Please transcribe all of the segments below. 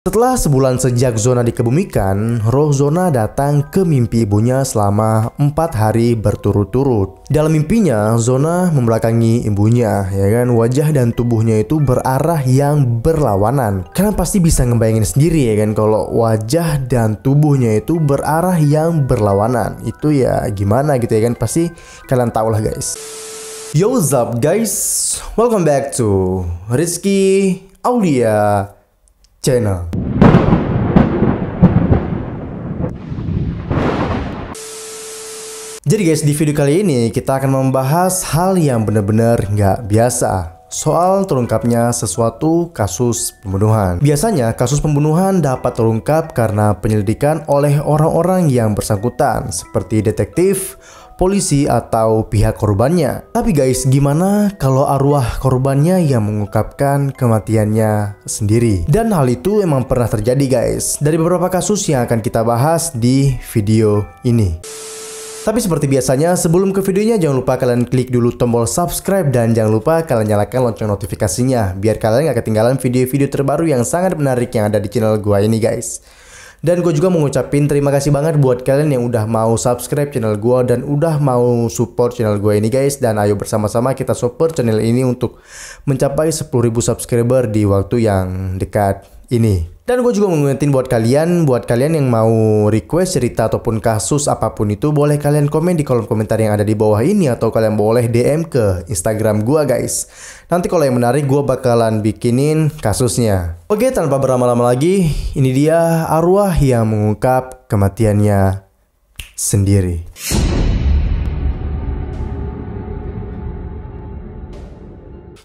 Setelah sebulan sejak Zona dikebumikan, roh Zona datang ke mimpi ibunya selama 4 hari berturut-turut. Dalam mimpinya, Zona membelakangi ibunya, ya kan? Wajah dan tubuhnya itu berarah yang berlawanan. Kalian pasti bisa ngebayangin sendiri ya kan, kalau wajah dan tubuhnya itu berarah yang berlawanan. Itu ya gimana gitu ya kan? Pasti kalian tahu lah guys. Yo, what's up guys? Welcome back to Rizky Aulia Channel. Jadi guys, di video kali ini kita akan membahas hal yang benar-benar nggak biasa, soal terungkapnya sesuatu kasus pembunuhan. Biasanya kasus pembunuhan dapat terungkap karena penyelidikan oleh orang-orang yang bersangkutan, seperti detektif, polisi, atau pihak korbannya. Tapi guys, gimana kalau arwah korbannya yang mengungkapkan kematiannya sendiri? Dan hal itu emang pernah terjadi guys, dari beberapa kasus yang akan kita bahas di video ini. Tapi seperti biasanya, sebelum ke videonya jangan lupa kalian klik dulu tombol subscribe dan jangan lupa kalian nyalakan lonceng notifikasinya biar kalian gak ketinggalan video-video terbaru yang sangat menarik yang ada di channel gua ini guys. Dan gue juga mau ngucapin terima kasih banget buat kalian yang udah mau subscribe channel gue dan udah mau support channel gue ini guys. Dan ayo bersama-sama kita support channel ini untuk mencapai 10.000 subscriber di waktu yang dekat ini. Dan gue juga mau ngingetin buat kalian yang mau request cerita ataupun kasus apapun itu, boleh kalian komen di kolom komentar yang ada di bawah ini, atau kalian boleh DM ke Instagram gue guys. Nanti kalau yang menarik gue bakalan bikinin kasusnya. Oke, tanpa berlama-lama lagi, ini dia arwah yang mengungkap kematiannya sendiri.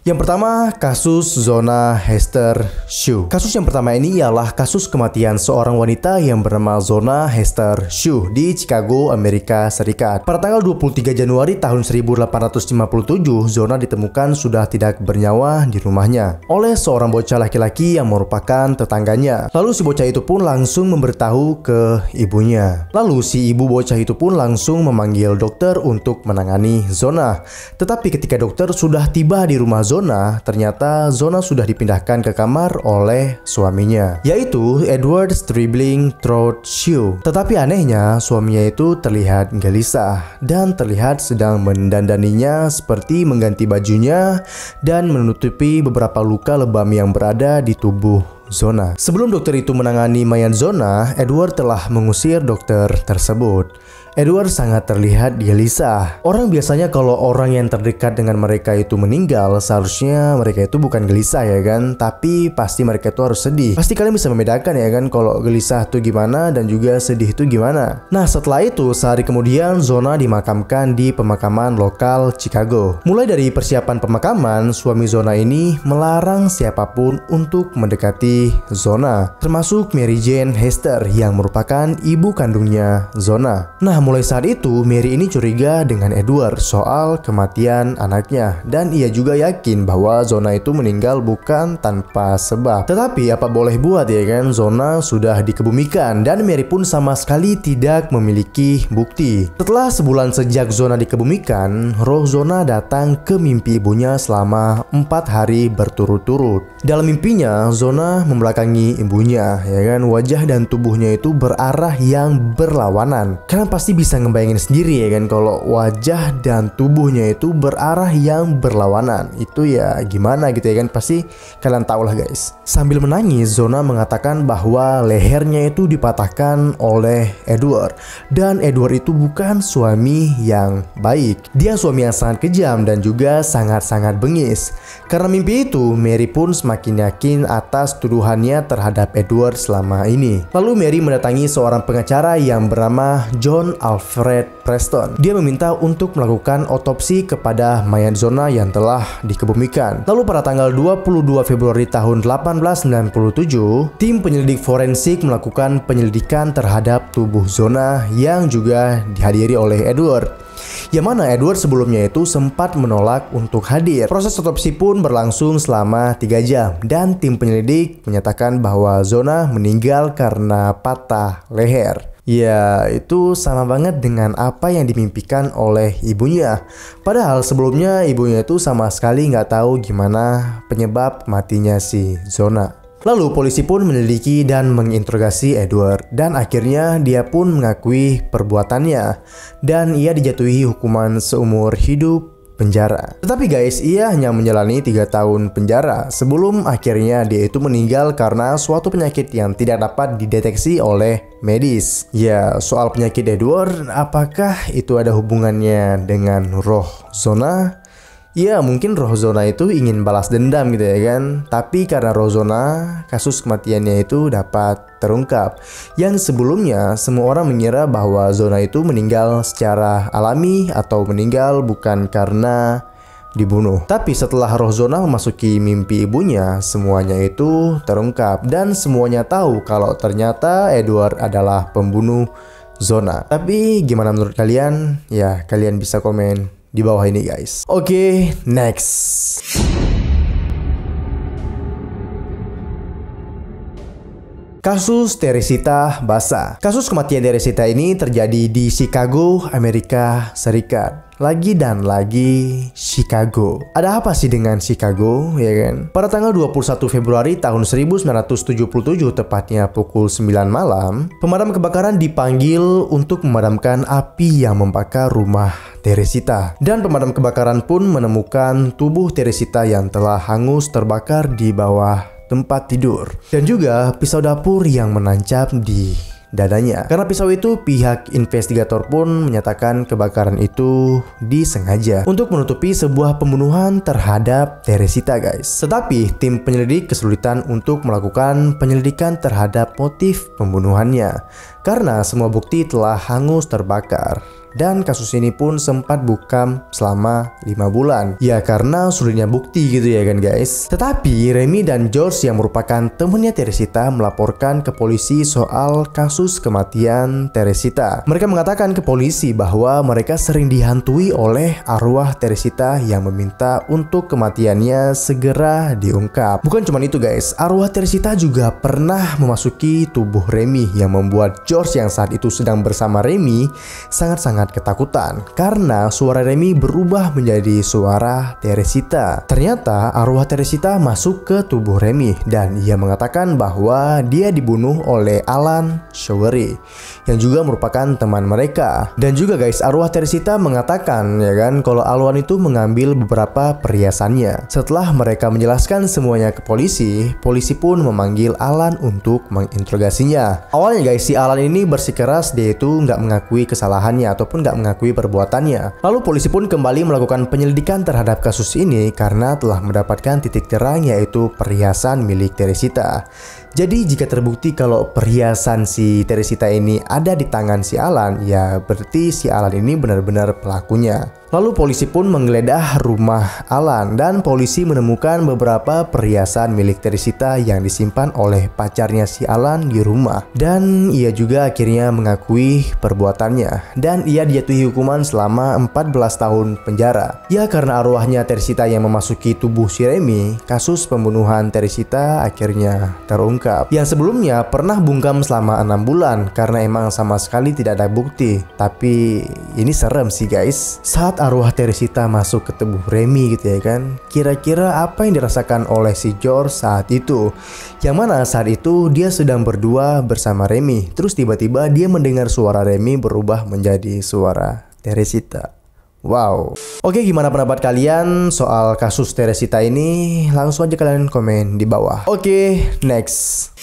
Yang pertama, kasus Zona Hester Shue. Kasus yang pertama ini ialah kasus kematian seorang wanita yang bernama Zona Hester Shue di Chicago, Amerika Serikat. Pada tanggal 23 Januari tahun 1857, Zona ditemukan sudah tidak bernyawa di rumahnya oleh seorang bocah laki-laki yang merupakan tetangganya. Lalu si bocah itu pun langsung memberitahu ke ibunya. Lalu si ibu bocah itu pun langsung memanggil dokter untuk menangani Zona. Tetapi ketika dokter sudah tiba di rumah Zona, ternyata Zona sudah dipindahkan ke kamar oleh suaminya, yaitu Edward Stribling Trout Shue. Tetapi anehnya, suaminya itu terlihat gelisah dan terlihat sedang mendandaninya, seperti mengganti bajunya dan menutupi beberapa luka lebam yang berada di tubuh Zona. Sebelum dokter itu menangani mayat Zona, Edward telah mengusir dokter tersebut. Edward sangat terlihat gelisah. Orang biasanya kalau orang yang terdekat dengan mereka itu meninggal, seharusnya mereka itu bukan gelisah ya kan, tapi pasti mereka itu harus sedih. Pasti kalian bisa membedakan ya kan, kalau gelisah itu gimana dan juga sedih itu gimana. Nah, setelah itu sehari kemudian Zona dimakamkan di pemakaman lokal Chicago. Mulai dari persiapan pemakaman, suami Zona ini melarang siapapun untuk mendekati Zona, termasuk Mary Jane Hester yang merupakan ibu kandungnya Zona. Nah, mulai saat itu Mary ini curiga dengan Edward soal kematian anaknya, dan ia juga yakin bahwa Zona itu meninggal bukan tanpa sebab. Tetapi apa boleh buat ya kan, Zona sudah dikebumikan dan Mary pun sama sekali tidak memiliki bukti. Setelah sebulan sejak Zona dikebumikan, roh Zona datang ke mimpi ibunya selama 4 hari berturut-turut. Dalam mimpinya, Zona membelakangi ibunya, ya kan? Wajah dan tubuhnya itu berarah yang berlawanan. Kalian pasti bisa ngebayangin sendiri ya kan, kalau wajah dan tubuhnya itu berarah yang berlawanan. Itu ya gimana gitu ya kan, pasti kalian tahu lah guys. Sambil menangis, Zona mengatakan bahwa lehernya itu dipatahkan oleh Edward, dan Edward itu bukan suami yang baik. Dia suami yang sangat kejam dan juga sangat-sangat bengis. Karena mimpi itu, Mary pun semakin yakin atas tuduhannya terhadap Edward selama ini. Lalu Mary mendatangi seorang pengacara yang bernama John Alfred Preston. Dia meminta untuk melakukan otopsi kepada mayat Zona yang telah dikebumikan. Lalu pada tanggal 22 Februari tahun 1897, tim penyelidik forensik melakukan penyelidikan terhadap tubuh Zona yang juga dihadiri oleh Edward. Yang mana Edward sebelumnya itu sempat menolak untuk hadir. Proses otopsi pun berlangsung selama 3 jam dan tim penyelidik menyatakan bahwa Zona meninggal karena patah leher. Ya, itu sama banget dengan apa yang dimimpikan oleh ibunya. Padahal sebelumnya ibunya itu sama sekali nggak tahu gimana penyebab matinya si Zona. Lalu polisi pun menyelidiki dan menginterogasi Edward, dan akhirnya dia pun mengakui perbuatannya dan ia dijatuhi hukuman seumur hidup penjara. Tetapi guys, ia hanya menjalani 3 tahun penjara sebelum akhirnya dia itu meninggal karena suatu penyakit yang tidak dapat dideteksi oleh medis. Ya, soal penyakit Edward, apakah itu ada hubungannya dengan roh Zona? Ya, mungkin roh Zona itu ingin balas dendam gitu ya kan. Tapi karena roh Zona, kasus kematiannya itu dapat terungkap. Yang sebelumnya semua orang mengira bahwa Zona itu meninggal secara alami atau meninggal bukan karena dibunuh. Tapi setelah roh Zona memasuki mimpi ibunya, semuanya itu terungkap dan semuanya tahu kalau ternyata Edward adalah pembunuh Zona. Tapi gimana menurut kalian? Ya, kalian bisa komen di bawah ini guys. Oke, next. Kasus Teresita Basa. Kasus kematian Teresita ini terjadi di Chicago, Amerika Serikat. Lagi dan lagi Chicago. Ada apa sih dengan Chicago, ya kan? Pada tanggal 21 Februari tahun 1977, tepatnya pukul 9 malam, pemadam kebakaran dipanggil untuk memadamkan api yang membakar rumah Teresita. Dan pemadam kebakaran pun menemukan tubuh Teresita yang telah hangus terbakar di bawah tempat tidur. Dan juga pisau dapur yang menancap di dadanya. Karena pisau itu, pihak investigator pun menyatakan kebakaran itu disengaja untuk menutupi sebuah pembunuhan terhadap Teresita guys. Tetapi tim penyelidik kesulitan untuk melakukan penyelidikan terhadap motif pembunuhannya karena semua bukti telah hangus terbakar. Dan kasus ini pun sempat bungkam selama 5 bulan. Ya karena sulitnya bukti gitu ya kan guys. Tetapi Remy dan George yang merupakan temannya Teresita melaporkan ke polisi soal kasus kematian Teresita. Mereka mengatakan ke polisi bahwa mereka sering dihantui oleh arwah Teresita yang meminta untuk kematiannya segera diungkap. Bukan cuma itu guys, arwah Teresita juga pernah memasuki tubuh Remy yang membuat George yang saat itu sedang bersama Remy sangat-sangat ketakutan karena suara Remy berubah menjadi suara Teresita. Ternyata arwah Teresita masuk ke tubuh Remy dan ia mengatakan bahwa dia dibunuh oleh Alan Showery yang juga merupakan teman mereka. Dan juga guys, arwah Teresita mengatakan ya kan kalau Alan itu mengambil beberapa perhiasannya. Setelah mereka menjelaskan semuanya ke polisi, polisi pun memanggil Alan untuk menginterogasinya. Awalnya guys, si Alan ini bersikeras dia itu nggak mengakui kesalahannya ataupun nggak mengakui perbuatannya. Lalu polisi pun kembali melakukan penyelidikan terhadap kasus ini karena telah mendapatkan titik terang yaitu perhiasan milik Teresita. Jadi jika terbukti kalau perhiasan si Teresita ini ada di tangan si Alan, ya berarti si Alan ini benar-benar pelakunya. Lalu polisi pun menggeledah rumah Alan dan polisi menemukan beberapa perhiasan milik Teresita yang disimpan oleh pacarnya si Alan di rumah. Dan ia juga akhirnya mengakui perbuatannya dan ia dijatuhi hukuman selama 14 tahun penjara. Ya karena arwahnya Teresita yang memasuki tubuh si Remy, kasus pembunuhan Teresita akhirnya terungkap. Yang sebelumnya pernah bungkam selama 6 bulan karena emang sama sekali tidak ada bukti. Tapi ini serem sih guys. Saat arwah Teresita masuk ke tubuh Remy gitu ya kan, kira-kira apa yang dirasakan oleh si George saat itu? Yang mana saat itu dia sedang berdua bersama Remy, terus tiba-tiba dia mendengar suara Remy berubah menjadi suara Teresita. Wow. Oke, gimana pendapat kalian soal kasus Teresita ini? Langsung aja kalian komen di bawah. Oke, next.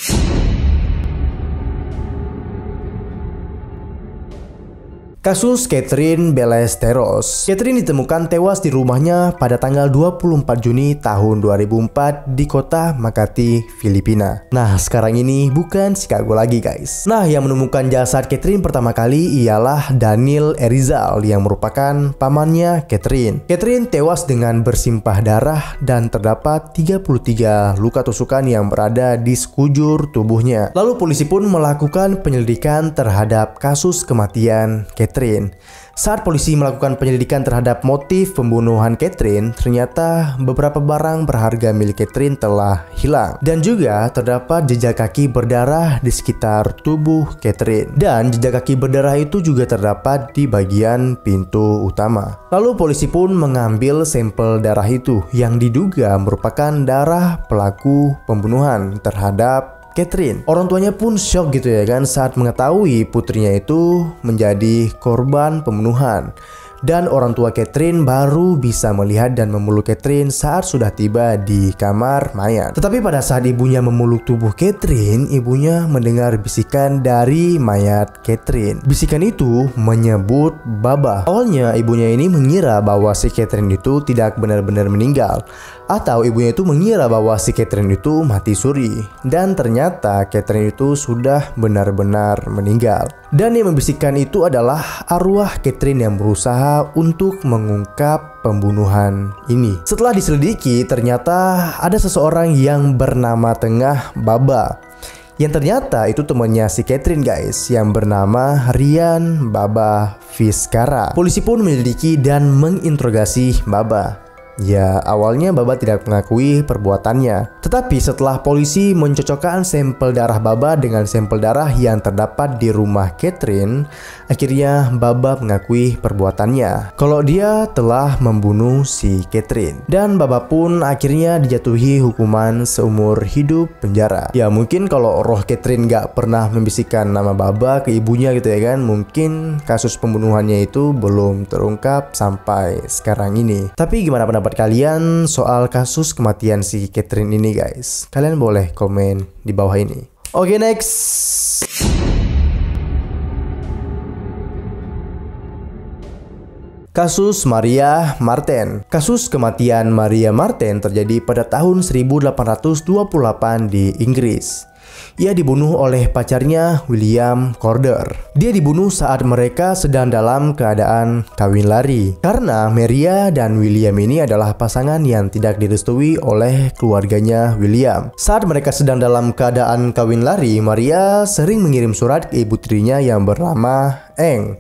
Kasus Catherine Ballesteros. Catherine ditemukan tewas di rumahnya pada tanggal 24 Juni tahun 2004 di kota Makati, Filipina. Nah, sekarang ini bukan Chicago lagi guys. Nah, yang menemukan jasad Catherine pertama kali ialah Daniel Erizal yang merupakan pamannya Catherine. Catherine tewas dengan bersimpah darah dan terdapat 33 luka tusukan yang berada di sekujur tubuhnya. Lalu polisi pun melakukan penyelidikan terhadap kasus kematian Catherine. Catherine. Saat polisi melakukan penyelidikan terhadap motif pembunuhan Catherine, ternyata beberapa barang berharga milik Catherine telah hilang. Dan juga terdapat jejak kaki berdarah di sekitar tubuh Catherine. Dan jejak kaki berdarah itu juga terdapat di bagian pintu utama. Lalu polisi pun mengambil sampel darah itu yang diduga merupakan darah pelaku pembunuhan terhadap Catherine. Orang tuanya pun shock gitu ya kan saat mengetahui putrinya itu menjadi korban pembunuhan. Dan orang tua Catherine baru bisa melihat dan memeluk Catherine saat sudah tiba di kamar mayat. Tetapi pada saat ibunya memeluk tubuh Catherine, ibunya mendengar bisikan dari mayat Catherine. Bisikan itu menyebut Baba. Awalnya ibunya ini mengira bahwa si Catherine itu tidak benar-benar meninggal, atau ibunya itu mengira bahwa si Catherine itu mati suri. Dan ternyata Catherine itu sudah benar-benar meninggal. Dan yang membisikkan itu adalah arwah Catherine yang berusaha untuk mengungkap pembunuhan ini. Setelah diselidiki, ternyata ada seseorang yang bernama Tengah Baba, yang ternyata itu temannya si Catherine guys, yang bernama Rian Baba Vizcara. Polisi pun menyelidiki dan menginterogasi Baba. Ya, awalnya Baba tidak mengakui perbuatannya. Tetapi setelah polisi mencocokkan sampel darah Baba dengan sampel darah yang terdapat di rumah Catherine, akhirnya Baba mengakui perbuatannya kalau dia telah membunuh si Catherine. Dan Baba pun akhirnya dijatuhi hukuman seumur hidup penjara. Ya mungkin kalau roh Catherine gak pernah membisikkan nama Baba ke ibunya gitu ya kan, mungkin kasus pembunuhannya itu belum terungkap sampai sekarang ini. Tapi gimana pendapat kalian soal kasus kematian si Catherine ini guys? Kalian boleh komen di bawah ini. Oke, next. Kasus Maria Marten. Kasus kematian Maria Marten terjadi pada tahun 1828 di Inggris. Ia dibunuh oleh pacarnya William Corder. Dia dibunuh saat mereka sedang dalam keadaan kawin lari. Karena Maria dan William ini adalah pasangan yang tidak direstui oleh keluarganya William. Saat mereka sedang dalam keadaan kawin lari, Maria sering mengirim surat ke ibu tirinya yang bernama Eng.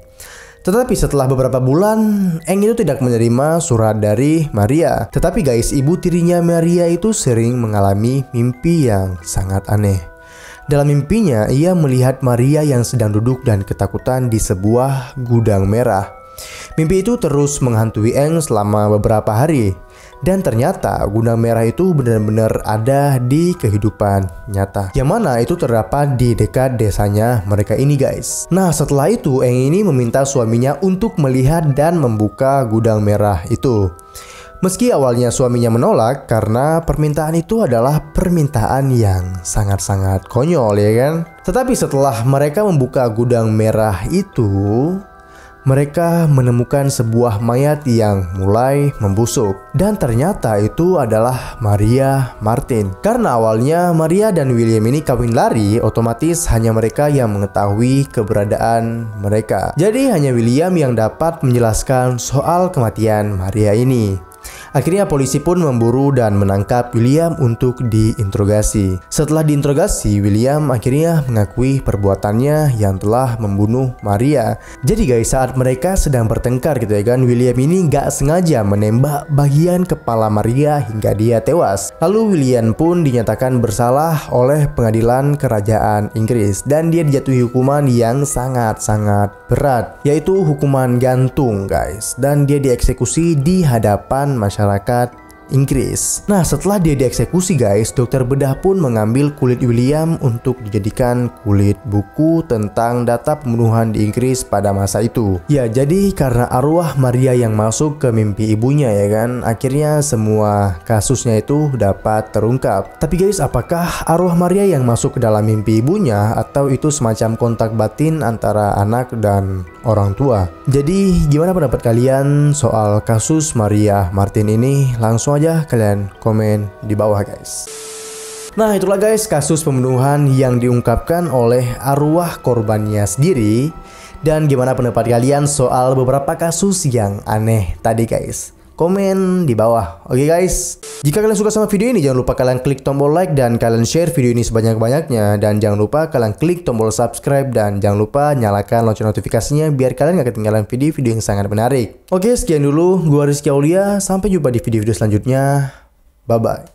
Tetapi setelah beberapa bulan, Eng itu tidak menerima surat dari Maria. Tetapi guys, ibu tirinya Maria itu sering mengalami mimpi yang sangat aneh. Dalam mimpinya, ia melihat Maria yang sedang duduk dan ketakutan di sebuah gudang merah. Mimpi itu terus menghantui Eng selama beberapa hari. Dan ternyata gudang merah itu benar-benar ada di kehidupan nyata, yang mana itu terdapat di dekat desanya mereka ini guys. Nah setelah itu Eng ini meminta suaminya untuk melihat dan membuka gudang merah itu. Meski awalnya suaminya menolak karena permintaan itu adalah permintaan yang sangat-sangat konyol ya kan. Tetapi setelah mereka membuka gudang merah itu, mereka menemukan sebuah mayat yang mulai membusuk. Dan ternyata itu adalah Maria Marten. Karena awalnya Maria dan William ini kawin lari, otomatis hanya mereka yang mengetahui keberadaan mereka. Jadi hanya William yang dapat menjelaskan soal kematian Maria ini. Akhirnya polisi pun memburu dan menangkap William untuk diinterogasi. Setelah diinterogasi, William akhirnya mengakui perbuatannya yang telah membunuh Maria. Jadi guys, saat mereka sedang bertengkar gitu ya kan, William ini gak sengaja menembak bagian kepala Maria hingga dia tewas. Lalu William pun dinyatakan bersalah oleh pengadilan kerajaan Inggris. Dan dia dijatuhi hukuman yang sangat-sangat berat, yaitu hukuman gantung guys. Dan dia dieksekusi di hadapan masyarakat Inggris. Nah setelah dia dieksekusi guys, dokter bedah pun mengambil kulit William untuk dijadikan kulit buku tentang data pembunuhan di Inggris pada masa itu. Ya jadi karena arwah Maria yang masuk ke mimpi ibunya ya kan, akhirnya semua kasusnya itu dapat terungkap. Tapi guys, apakah arwah Maria yang masuk ke dalam mimpi ibunya atau itu semacam kontak batin antara anak dan orang tua? Jadi gimana pendapat kalian soal kasus Maria Marten ini? Langsung aja kalian komen di bawah guys. Nah itulah guys kasus pembunuhan yang diungkapkan oleh arwah korbannya sendiri. Dan gimana pendapat kalian soal beberapa kasus yang aneh tadi guys? komen di bawah. Oke guys, jika kalian suka sama video ini, jangan lupa kalian klik tombol like dan kalian share video ini sebanyak-banyaknya. Dan jangan lupa kalian klik tombol subscribe dan jangan lupa nyalakan lonceng notifikasinya biar kalian gak ketinggalan video-video yang sangat menarik. Oke, sekian dulu. Gua Rizky Aulia. Sampai jumpa di video-video selanjutnya. Bye-bye.